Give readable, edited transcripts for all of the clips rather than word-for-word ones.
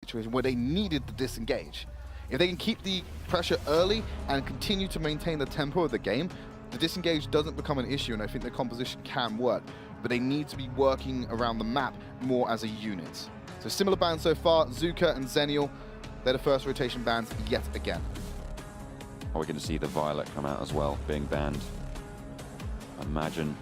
situation where they needed the disengage. If they can keep the pressure early and continue to maintain the tempo of the game, the disengage doesn't become an issue, and I think the composition can work. But they need to be working around the map more as a unit. So similar bans so far, Zuka and Zenial, they're the first rotation bans yet again. Are we going to see the Violet come out as well, being banned? Imagine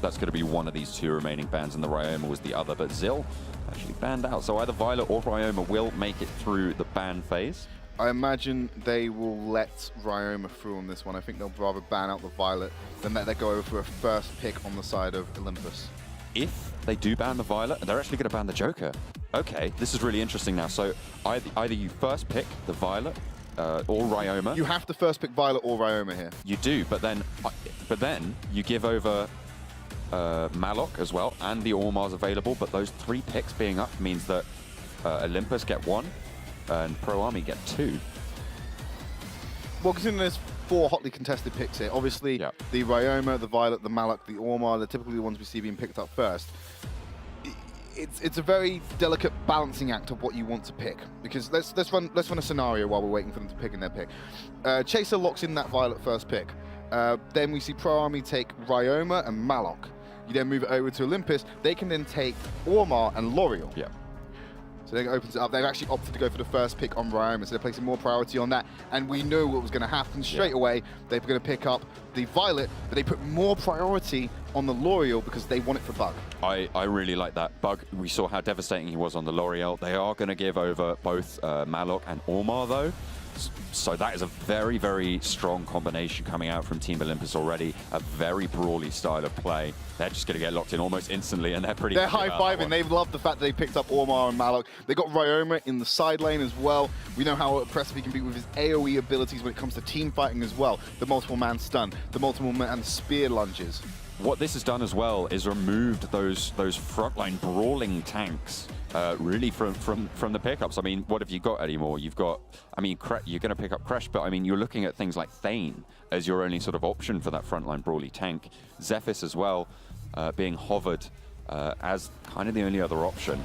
that's going to be one of these two remaining bans, and the Ryoma was the other, but Zil actually banned out. So either Violet or Ryoma will make it through the ban phase. I imagine they will let Ryoma through on this one. I think they'll rather ban out the Violet than let that go over for a first pick on the side of Olympus. If they do ban the Violet, they're actually going to ban the Joker. Okay, this is really interesting now. So either you first pick the Violet or Ryoma. You have to first pick Violet or Ryoma here. You do, but then you give over Malok as well, and the Ormar's available, but those 3 picks being up means that Olympus get 1 and PROARMY get 2. Well, considering there's 4 hotly contested picks here, obviously the Ryoma, the Violet, the Malok, the Ormar, they're typically the ones we see being picked up first. It's a very delicate balancing act of what you want to pick, because let's run a scenario while we're waiting for them to pick in their pick. Chaser locks in that Violet first pick. Then we see PROARMY take Ryoma and Malok. You then move it over to Olympus. They can then take Ormar and L'Oreal. Yeah. So that opens it up. They've actually opted to go for the first pick on Ryoma, so they're placing more priority on that. And we knew what was going to happen straight away. They're going to pick up the Violet, but they put more priority on the L'Oreal because they want it for Bug. I really like that. Bug, we saw how devastating he was on the L'Oreal. They are going to give over both Malok and Ormar, though. So that is a very, very strong combination coming out from Team Olympus already. A very brawly style of play. They're just going to get locked in almost instantly, and they're pretty... They're high-fiving. They love the fact that they picked up Ormar and Malok. They got Ryoma in the side lane as well. We know how impressive he can be with his AoE abilities when it comes to team fighting as well. The multiple-man stun, the multiple-man spear lunges. What this has done as well is removed those frontline brawling tanks really from the pickups. I mean, what have you got anymore? You've got, I mean, you're going to pick up Crash, but I mean, you're looking at things like Thane as your only sort of option for that frontline brawly tank. Zephys as well being hovered as kind of the only other option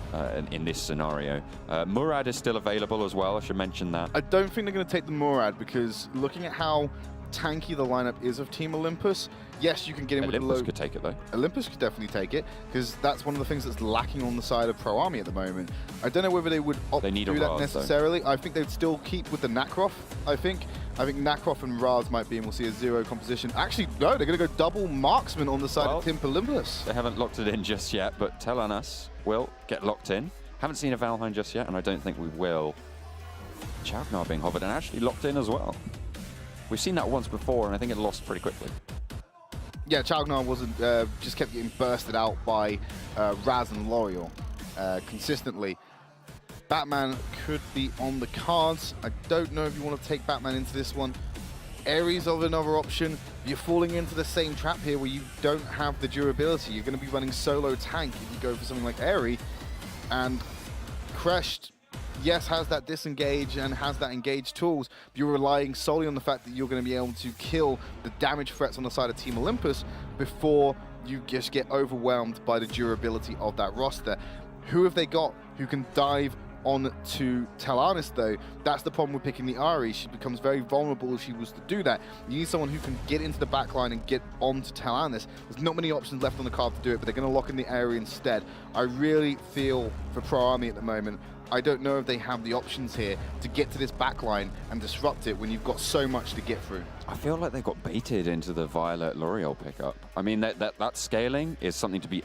in this scenario. Murad is still available as well, I should mention that. I don't think they're going to take the Murad, because looking at how tanky the lineup is of Team Olympus, yes, you can get in with the low... Olympus could take it, though. Olympus could definitely take it, because that's one of the things that's lacking on the side of PROARMY at the moment. I don't know whether they would opt to do that necessarily. I think they'd still keep with the Nakroth, I think. I think Nakroth and Raz might be, and we'll see a 0 composition. Actually, no, they're going to go double marksman on the side of Team Olympus. They haven't locked it in just yet, but Telanas will get locked in. Haven't seen a Valheim just yet, and I don't think we will. Chagnar being hovered and actually locked in as well. We've seen that once before, and I think it lost pretty quickly. Yeah, Chagnar wasn't just kept getting bursted out by Raz and L'Oreal consistently. Batman could be on the cards. I don't know if you want to take Batman into this one. Ares of another option. You're falling into the same trap here where you don't have the durability. You're going to be running solo tank if you go for something like Aerie. And Crashed, yes, has that disengage and has that engage tools, but you're relying solely on the fact that you're going to be able to kill the damage threats on the side of Team Olympus before you just get overwhelmed by the durability of that roster. Who have they got who can dive on to Telanas, though? That's the problem with picking the Ahri. She becomes very vulnerable if she was to do that. You need someone who can get into the backline and get onto Telanas. There's not many options left on the card to do it, but they're going to lock in the Ahri instead. I really feel for PROARMY at the moment. I don't know if they have the options here to get to this backline and disrupt it when you've got so much to get through. I feel like they got baited into the Violet L'Oreal pickup. I mean, that scaling is something to be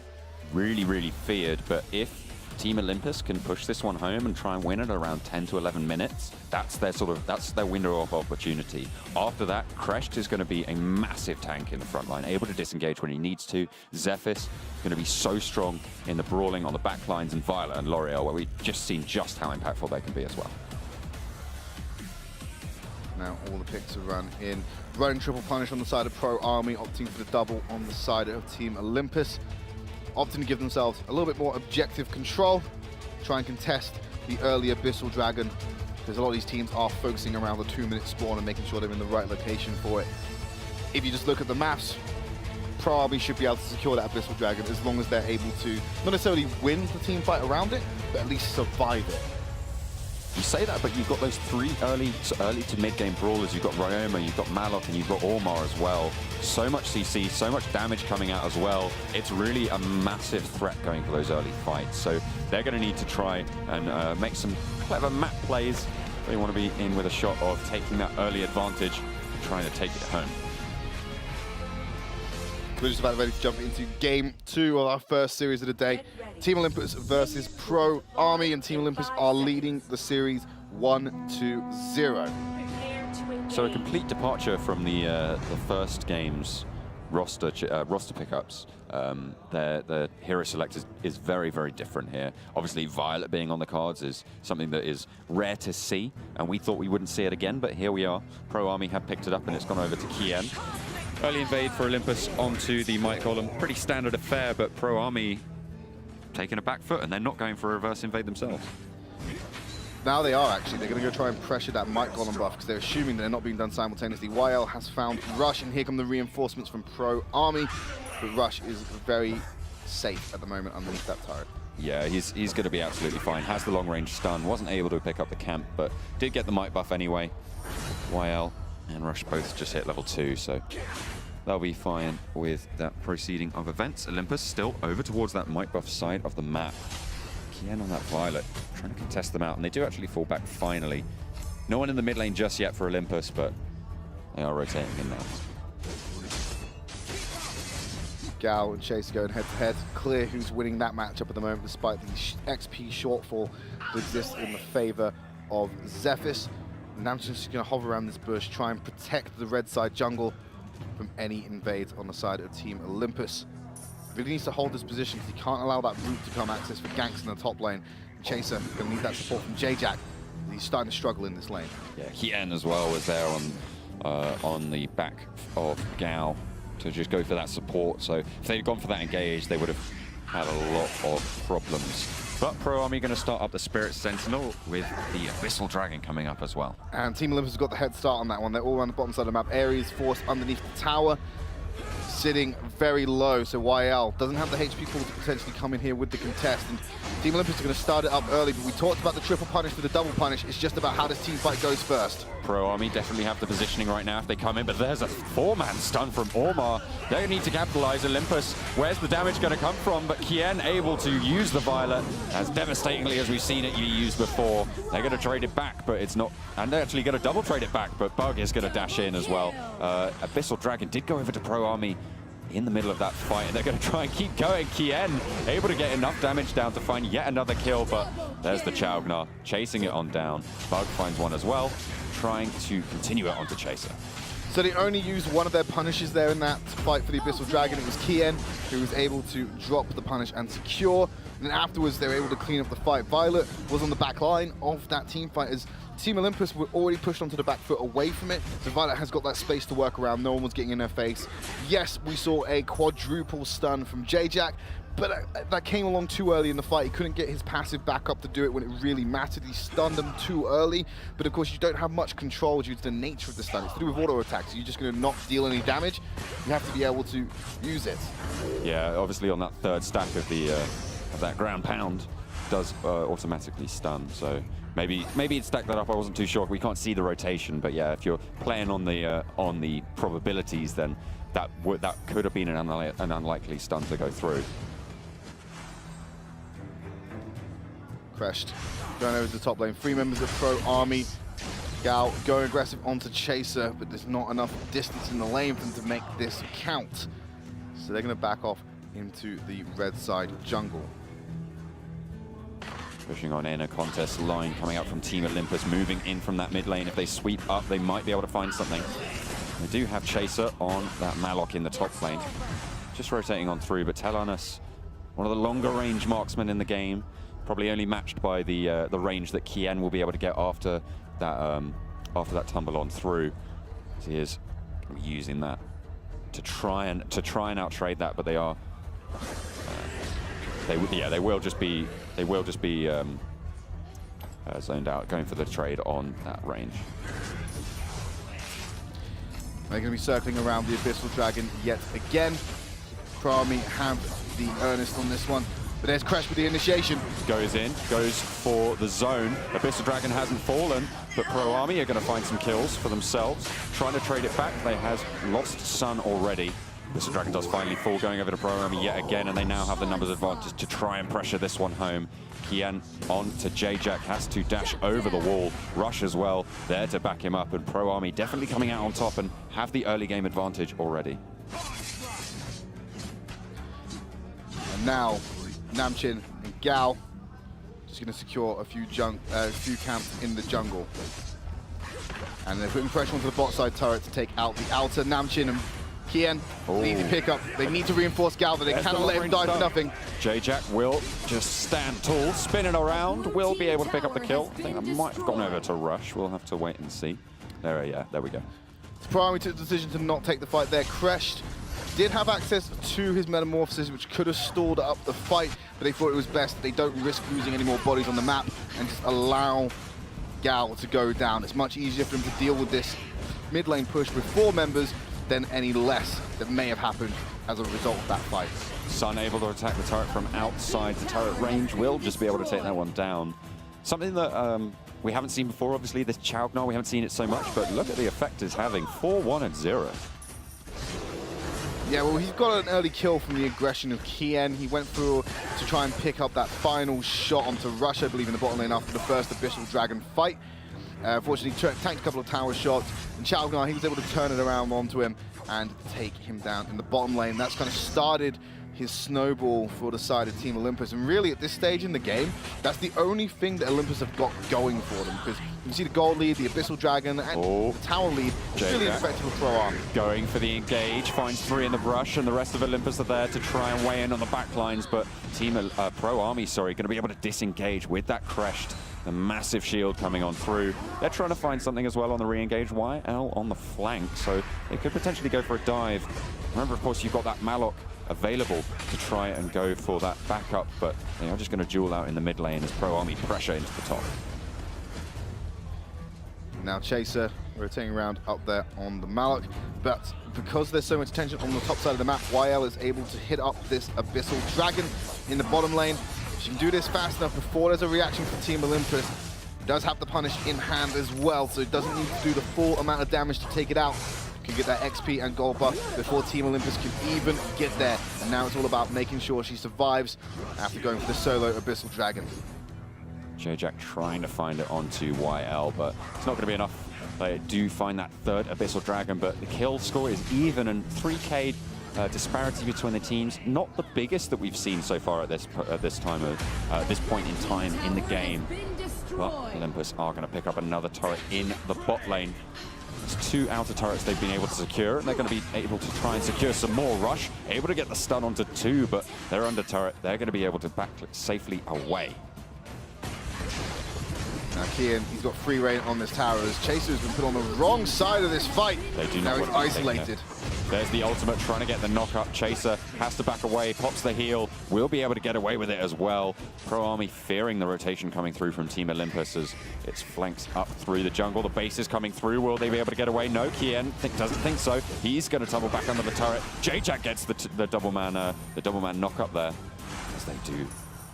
really, really feared, but if Team Olympus can push this one home and try and win it around 10 to 11 minutes, that's their window of opportunity. After that, Crest is going to be a massive tank in the front line, able to disengage when he needs to. Zephys is going to be so strong in the brawling on the back lines, and Violet and L'Oreal, where we've just seen just how impactful they can be as well. Now all the picks are run in. Running triple punish on the side of PROARMY, opting for the double on the side of Team Olympus. Opting to give themselves a little bit more objective control, try and contest the early Abyssal Dragon, because a lot of these teams are focusing around the 2-minute spawn and making sure they're in the right location for it. If you just look at the maps, PROARMY should be able to secure that Abyssal Dragon as long as they're able to not necessarily win the team fight around it, but at least survive it. You say that, but you've got those three early to mid-game brawlers. You've got Ryoma, you've got Malok, and you've got Ormar as well. So much CC, so much damage coming out as well. It's really a massive threat going for those early fights. So they're going to need to try and make some clever map plays. They want to be in with a shot of taking that early advantage and trying to take it home. We're just about ready to jump into game 2 of our first series of the day. Team Olympus versus PROARMY, and Team Olympus are leading the series 1-0. So a complete departure from the first game's roster pickups. The hero select is very, very different here. Obviously, Violet being on the cards is something that is rare to see, and we thought we wouldn't see it again, but here we are. PROARMY have picked it up, and it's gone over to Kien. Early invade for Olympus onto the Might Golem. Pretty standard affair, but PROARMY taking a back foot, and they're not going for a reverse invade themselves. Now they are actually. They're going to go try and pressure that Might Golem buff because they're assuming that they're not being done simultaneously. YL has found Rush, and here come the reinforcements from PROARMY. But Rush is very safe at the moment underneath that turret. Yeah, he's going to be absolutely fine. Has the long-range stun. Wasn't able to pick up the camp, but did get the Might buff anyway. YL and Rush both just hit level 2, so they'll be fine with that proceeding of events. Olympus still over towards that Might buff side of the map. Kien on that Violet, trying to contest them out, and they do actually fall back finally. No one in the mid lane just yet for Olympus, but they are rotating in now. Gal and Chase going head-to-head. Clear who's winning that matchup at the moment, despite the XP shortfall that exists in the favor of Zephys. Namjoon's just going to hover around this bush, try and protect the red side jungle from any invades on the side of Team Olympus. Really needs to hold this position because he can't allow that route to come access for ganks in the top lane. Chaser going to need that support from J-Jack. He's starting to struggle in this lane. Yeah, Kien as well was there on the back of Gao to just go for that support. So if they'd gone for that engage, they would have had a lot of problems. But PROARMY going to start up the Spirit Sentinel with the Abyssal Dragon coming up as well. And Team Olympus has got the head start on that one. They're all around the bottom side of the map. Ares Force underneath the tower, sitting very low. So YL doesn't have the HP pool to potentially come in here with the contest. And Team Olympus are going to start it up early, but we talked about the triple punish for the double punish. It's just about how this team fight goes first. PROARMY definitely have the positioning right now if they come in, but there's a 4-man stun from Ormar. They're going to need to capitalize. Olympus, where's the damage going to come from? But Kien able to use the Violet as devastatingly as we've seen it be used before. They're going to trade it back, but it's not, and they're actually going to double trade it back, but Bug is going to dash in as well. Abyssal Dragon did go over to PROARMY in the middle of that fight, and they're going to try and keep going. Kien able to get enough damage down to find yet another kill, but there's the Chaugnar chasing it on down. Bug finds one as well, trying to continue it onto Chaser. So they only used one of their punishes there in that fight for the Abyssal Dragon. It was Kien who was able to drop the punish and secure. And then afterwards, they were able to clean up the fight. Violet was on the back line of that team fight as Team Olympus were already pushed onto the back foot away from it. So Violet has got that space to work around. No one was getting in her face. Yes, we saw a quadruple stun from J-Jack, but that came along too early in the fight. He couldn't get his passive back up to do it when it really mattered. He stunned them too early, but of course you don't have much control due to the nature of the stun. It's to do with auto attacks. So you're just going to not deal any damage. You have to be able to use it. Yeah, obviously on that third stack of the of that ground pound does automatically stun. So maybe he'd stack that up. I wasn't too sure. We can't see the rotation, but yeah, if you're playing on the probabilities, then that could have been an unlikely stun to go through. Crashed. Going over to the top lane. 3 members of PROARMY. Gal going aggressive onto Chaser, but there's not enough distance in the lane for them to make this count. So they're going to back off into the red side jungle. Pushing on in a contest line coming out from Team Olympus, moving in from that mid lane. If they sweep up, they might be able to find something. They do have Chaser on that Malok in the top lane. Just rotating on through, but Telanus, one of the longer range marksmen in the game, probably only matched by the range that Kien will be able to get after that tumble on through. So he is using that to try and outtrade that, but they are they will just be zoned out, going for the trade on that range. They're going to be circling around the Abyssal Dragon yet again. PROARMY have the earnest on this one. But there's Crash with the initiation. Goes in, goes for the zone. Abyssal Dragon hasn't fallen, but PROARMY are going to find some kills for themselves. Trying to trade it back. They has lost Sun already. Abyssal Dragon does finally fall, going over to PROARMY yet again, and they now have the numbers advantage to try and pressure this one home. Kian on to J-Jack, has to dash over the wall. Rush as well, there to back him up, and PROARMY definitely coming out on top and have the early game advantage already. And now, Namchin and Gao just going to secure a few camps in the jungle. And they're putting pressure onto the bot side turret to take out the outer. Namchin and Kian, easy pickup. They need to reinforce Gao, but they cannot let him die for nothing. J-Jack will just stand tall, spinning around, will be able to pick up the kill. I think I might have gone over to Rush. We'll have to wait and see. There we go. PROARMY took the decision to not take the fight there. Creshed did have access to his metamorphosis, which could have stalled up the fight, but they thought it was best that they don't risk losing any more bodies on the map and just allow Gao to go down. It's much easier for them to deal with this mid lane push with 4 members than any less that may have happened as a result of that fight. Sun able to attack the turret from outside the turret range, will just be able to take that one down. Something that we haven't seen before, obviously, this Chaognar, we haven't seen it so much, but look at the effect it's having. 4-1 and 0. Yeah, well, he's got an early kill from the aggression of Kian. He went through to try and pick up that final shot onto Rush, I believe, in the bottom lane after the first Abyssal Dragon fight. Fortunately, tanked a couple of tower shots, and Chaognar, he was able to turn it around onto him and take him down in the bottom lane. That's kind of started his snowball for the side of Team Olympus. And really, at this stage in the game, that's the only thing that Olympus have got going for them. Because you see the gold lead, the Abyssal Dragon, and the tower lead, really effective with PROARMY. Going for the engage, finds 3 in the brush, and the rest of Olympus are there to try and weigh in on the back lines. But Team PROARMY, going to be able to disengage with that Crest. The massive shield coming on through. They're trying to find something as well on the re-engage. YL on the flank, so they could potentially go for a dive. Remember, of course, you've got that Malok available to try and go for that backup, but they are just going to duel out in the mid lane as PROARMY pressure into the top. Now Chaser rotating around up there on the Malok, but because there's so much tension on the top side of the map, YL is able to hit up this Abyssal Dragon in the bottom lane. She can do this fast enough before there's a reaction from Team Olympus. It does have the punish in hand as well, so it doesn't need to do the full amount of damage to take it out. Can get that XP and gold buff before Team Olympus can even get there. And now it's all about making sure she survives after going for the solo Abyssal Dragon. J-Jack trying to find it onto YL, but it's not going to be enough. They do find that 3rd Abyssal Dragon, but the kill score is even, and 3K disparity between the teams, not the biggest that we've seen so far at this point in time in the game. But Olympus are going to pick up another turret in the bot lane. There's 2 outer turrets they've been able to secure, and they're going to be able to try and secure some more. Rush able to get the stun onto 2, but they're under turret. They're going to be able to backclick safely away. Now Kian, he's got free reign on this tower as Chaser has been put on the wrong side of this fight. They do now not he's isolated. There's the ultimate, trying to get the knock-up. Chaser has to back away, pops the heal, will be able to get away with it as well. PROARMY fearing the rotation coming through from Team Olympus as it's flanks up through the jungle. The base is coming through. Will they be able to get away? No, Kian doesn't think so. He's going to tumble back under the turret. J-Jack gets the double man knock-up there as they do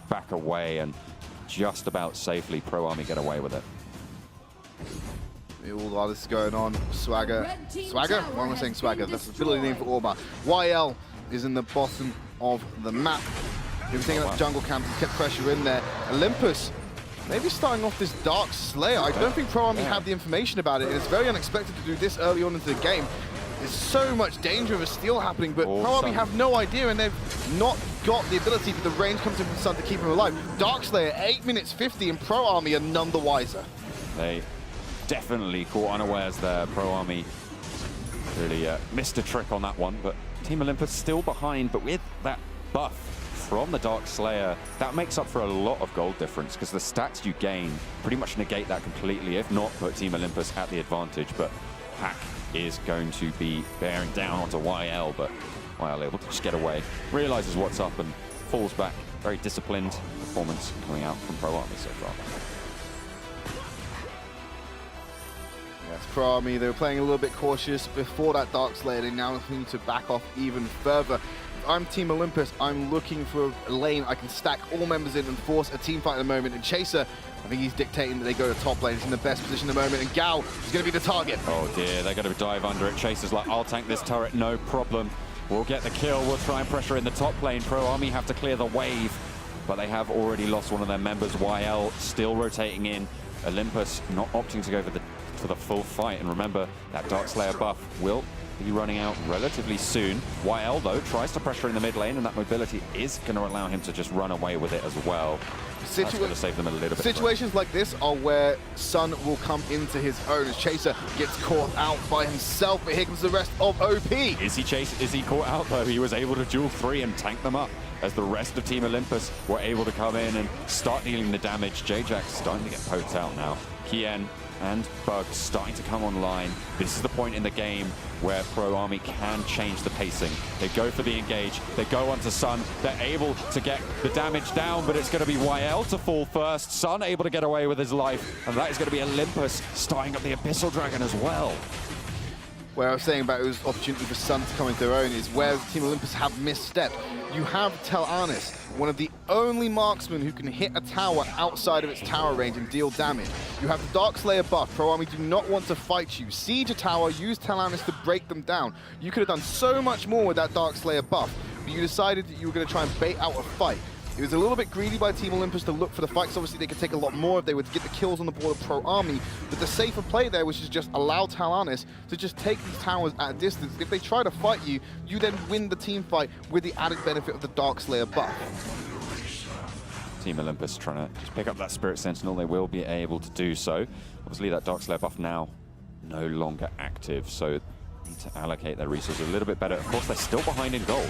back away, and just about safely PROARMY get away with it. All while this is going on, Swagger? Why am I saying Swagger? That's the ability name for Orba. YL is in the bottom of the map. He was taking up jungle camp and kept pressure in there. Olympus, maybe starting off this Dark Slayer. I don't think PROARMY have the information about it, and it's very unexpected to do this early on into the game. There's so much danger of a steal happening, but PROARMY have no idea, and they've not got the ability for the range coming from the sun to keep him alive. Dark Slayer, 8 minutes 50, and PROARMY are none the wiser. They definitely caught unawares there. PROARMY really missed a trick on that one, but Team Olympus still behind, but with that buff from the Dark Slayer, that makes up for a lot of gold difference, because the stats you gain pretty much negate that completely, if not put Team Olympus at the advantage. But Hack is going to be bearing down onto YL, but YL able to just get away, realizes what's up and falls back. Very disciplined performance coming out from PROARMY so far. Yes, PROARMY, they were playing a little bit cautious before that Dark Slayer. They now need to back off even further. I'm Team Olympus, I'm looking for a lane I can stack all members in and force a team fight at the moment. And Chaser, I think he's dictating that they go to top lane. He's in the best position at the moment, and Gao is going to be the target. Oh dear, they're going to dive under it. Chaser's like, I'll tank this turret, no problem. We'll get the kill, we'll try and pressure in the top lane. ProArmy have to clear the wave, but they have already lost one of their members. YL still rotating in. Olympus not opting to go for the full fight. And remember, that Darkslayer buff will be running out relatively soon. YL, though, tries to pressure in the mid lane, and that mobility is going to allow him to just run away with it as well. That's going to save them a little bit. Situations like this are where Sun will come into his own as Chaser gets caught out by himself, but here comes the rest of OP. Is he caught out, though? He was able to duel 3 and tank them up as the rest of Team Olympus were able to come in and start dealing the damage. Jajax's starting to get poked out now. Kien and Bug starting to come online. This is the point in the game where ProArmy can change the pacing. They go for the engage, they go onto Sun, they're able to get the damage down, but it's going to be YL to fall first. Sun able to get away with his life, and that is going to be Olympus starting up the Abyssal Dragon as well. Where I was saying about it was opportunity for Sun to come into their own is where Team Olympus have misstepped. You have Talanis, one of the only marksmen who can hit a tower outside of its tower range and deal damage. You have the Darkslayer buff. ProArmy do not want to fight you. Siege a tower, use Talanis to break them down. You could have done so much more with that Darkslayer buff, but you decided that you were going to try and bait out a fight. It was a little bit greedy by Team Olympus to look for the fights. Obviously, they could take a lot more if they would get the kills on the board of ProArmy, but the safer play there was to just allow Talanis to just take these towers at a distance. If they try to fight you, you then win the team fight with the added benefit of the Darkslayer buff. Team Olympus trying to just pick up that Spirit Sentinel. They will be able to do so. Obviously, that Darkslayer buff now no longer active, so need to allocate their resources a little bit better. Of course, they're still behind in gold.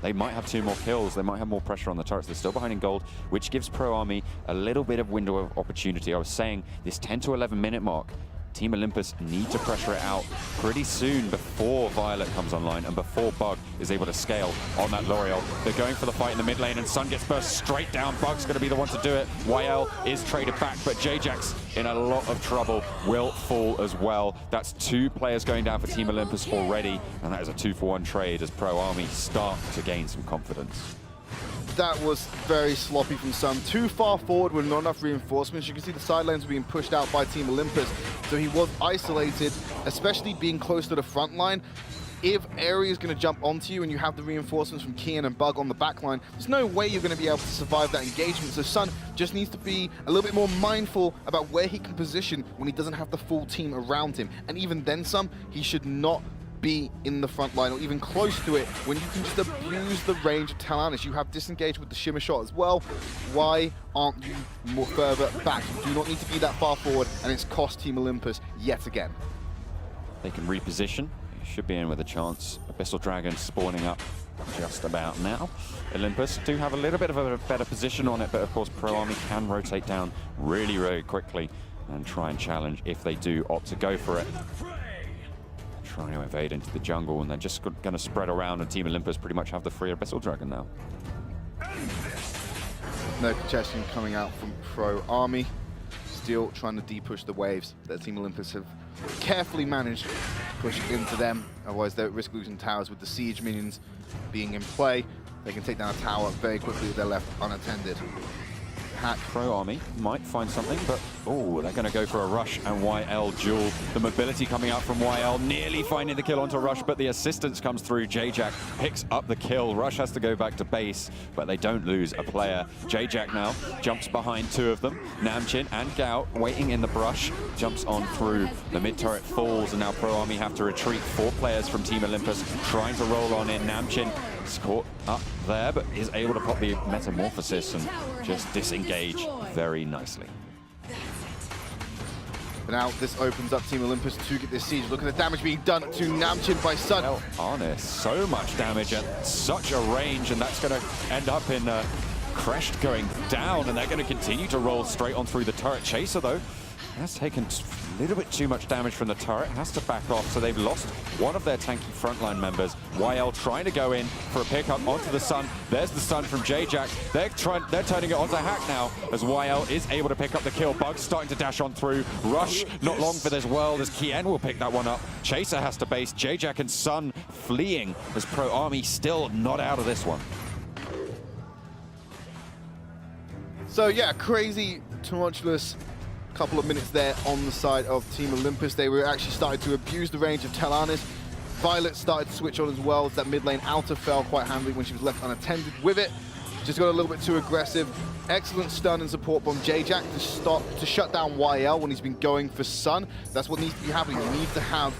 They might have 2 more kills, they might have more pressure on the turrets. They're still behind in gold, which gives ProArmy a little bit of window of opportunity. I was saying this 10 to 11 minute mark, Team Olympus need to pressure it out pretty soon before Violet comes online and before Bug is able to scale on that L'Oreal. They're going for the fight in the mid lane, and Sun gets burst straight down. Bug's going to be the one to do it. YL is traded back, but Jajax in a lot of trouble, will fall as well. That's 2 players going down for Team Olympus already, and that is a 2-for-1 trade as ProArmy start to gain some confidence. That was very sloppy from Sun. Too far forward with not enough reinforcements. You can see the side lanes were being pushed out by Team Olympus, so he was isolated, especially being close to the front line. If Aerie is going to jump onto you and you have the reinforcements from Kian and Bug on the back line, there's no way you're going to be able to survive that engagement. So Sun just needs to be a little bit more mindful about where he can position when he doesn't have the full team around him. And even then he should not be in the front line or even close to it when you can just abuse the range of Talanis. You have disengaged with the shimmer shot as well. Why aren't you more further back? You do not need to be that far forward, and it's cost Team Olympus yet again. They can reposition. They should be in with a chance. Abyssal Dragon spawning up just about now. Olympus do have a little bit of a better position on it, but of course ProArmy can rotate down really, really quickly and try and challenge if they do opt to go for it. Trying to invade into the jungle, and they're just going to spread around, and Team Olympus pretty much have the free Abyssal Dragon now. No congestion coming out from ProArmy. Still trying to de-push the waves that Team Olympus have carefully managed to push into them. Otherwise, they're at risk losing towers with the siege minions being in play. They can take down a tower very quickly if they're left unattended. ProArmy might find something, but oh, they're going to go for a Rush and YL duel. The mobility coming out from YL, nearly finding the kill onto Rush, but the assistance comes through. Jajax picks up the kill. Rush has to go back to base, but they don't lose a player. Jajax now jumps behind 2 of them. Namchin and Gao waiting in the brush, jumps on through. The mid turret falls, and now ProArmy have to retreat. 4 players from Team Olympus trying to roll on in. Namchin is caught up there, but is able to pop the Metamorphosis and just disengage very nicely. But now this opens up Team Olympus to get this siege. Look at the damage being done to Namchin by Sun. Well, Arnis, so much damage at such a range, and that's going to end up in Crest going down, and they're going to continue to roll straight on through the turret. Chaser, though, has taken a little bit too much damage from the turret, has to back off, so they've lost one of their tanky frontline members. YL trying to go in for a pickup onto the Sun. There's the Sun from Jajax. They're turning it onto Hack now, as YL is able to pick up the kill. Bug starting to dash on through. Rush, not long for this world, as Kien will pick that one up. Chaser has to base. Jajax and Sun fleeing as PROARMY still not out of this one. So yeah, crazy, tumultuous couple of minutes there on the side of Team Olympus. They were actually starting to abuse the range of Talanis. Violet started to switch on as well, as that mid lane outer fell quite handily when she was left unattended with it. Just got a little bit too aggressive. Excellent stun and support from J-Jack to shut down YL when he's been going for Sun. That's what needs to be happening. You need to have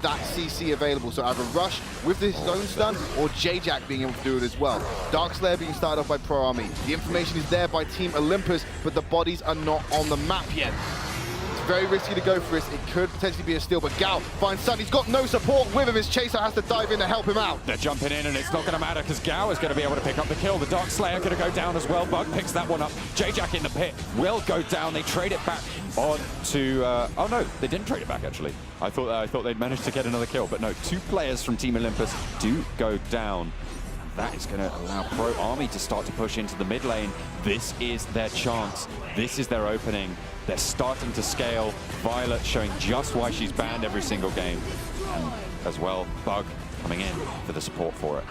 that CC available. So either Rush with his own stun or J-Jack being able to do it as well. Darkslayer being started off by PROARMY. The information is there by Team Olympus, but the bodies are not on the map yet. It's very risky to go for this. It could potentially be a steal, but Gal finds Sun. He's got no support with him. His chaser has to dive in to help him out. They're jumping in, and it's not going to matter because Gao is going to be able to pick up the kill. The Darkslayer going to go down as well. Bug picks that one up. J-Jack in the pit will go down. They trade it back on to... oh, no, they didn't trade it back, actually. I thought they'd managed to get another kill, but no, 2 players from Team Olympus do go down. That is going to allow PROARMY to start to push into the mid lane. This is their chance. This is their opening. They're starting to scale. Violet showing just why she's banned every single game. And as well, Bug coming in for the support for it.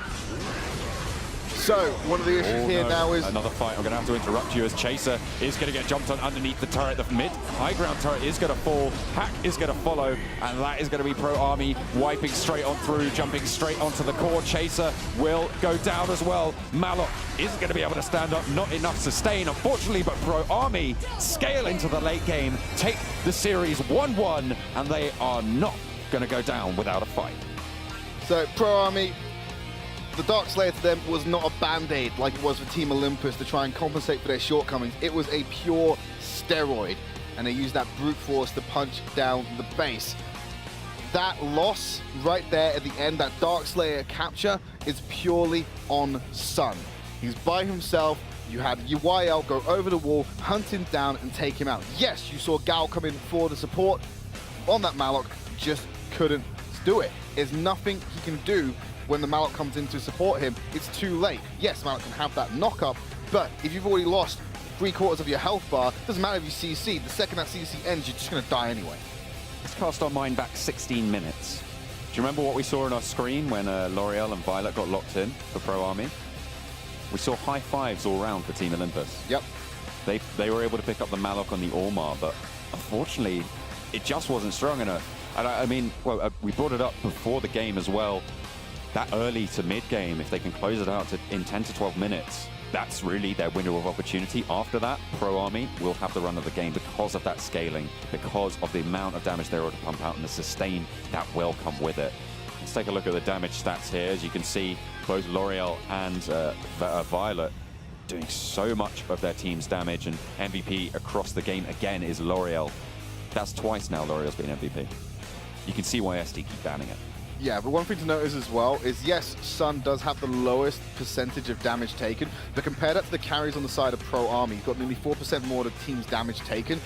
So, one of the issues here now is... Another fight. I'm going to have to interrupt you as Chaser is going to get jumped on underneath the turret. The mid high ground turret is going to fall. Hack is going to follow, and that is going to be PROARMY wiping straight on through, jumping straight onto the core. Chaser will go down as well. Malok isn't going to be able to stand up. Not enough sustain, unfortunately, but PROARMY scale into the late game, take the series 1-1, and they are not going to go down without a fight. So, PROARMY, the Darkslayer to them was not a band-aid like it was for Team Olympus to try and compensate for their shortcomings. It was a pure steroid, and they used that brute force to punch down the base. That loss right there at the end, that Darkslayer capture, is purely on Sun. He's by himself. You had YL go over the wall, hunt him down, and take him out. Yes, you saw Gal come in for the support on that Malok, just couldn't do it. There's nothing he can do when the Malok comes in to support him. It's too late. Yes, Malok can have that knock-up, but if you've already lost 3/4 of your health bar, doesn't matter if you CC. The second that CC ends, you're just going to die anyway. Let's cast our mind back 16 minutes. Do you remember what we saw on our screen when L'Oreal and Violet got locked in for PROARMY? We saw high fives all round for Team Olympus. Yep. They were able to pick up the Malok on the Ormar, but unfortunately, it just wasn't strong enough. And I mean, well, we brought it up before the game as well. That early to mid game, if they can close it out in 10 to 12 minutes, that's really their window of opportunity. After that, PROARMY will have the run of the game because of that scaling, because of the amount of damage they're able to pump out and the sustain that will come with it. Let's take a look at the damage stats here. As you can see, both L'Oreal and Violet doing so much of their team's damage, and MVP across the game again is L'Oreal. That's twice now L'Oreal's been MVP. You can see why SD keep banning it. Yeah, but one thing to notice as well is, yes, Sun does have the lowest percentage of damage taken, but compare that to the carries on the side of PROARMY, you've got nearly 4% more of the team's damage taken.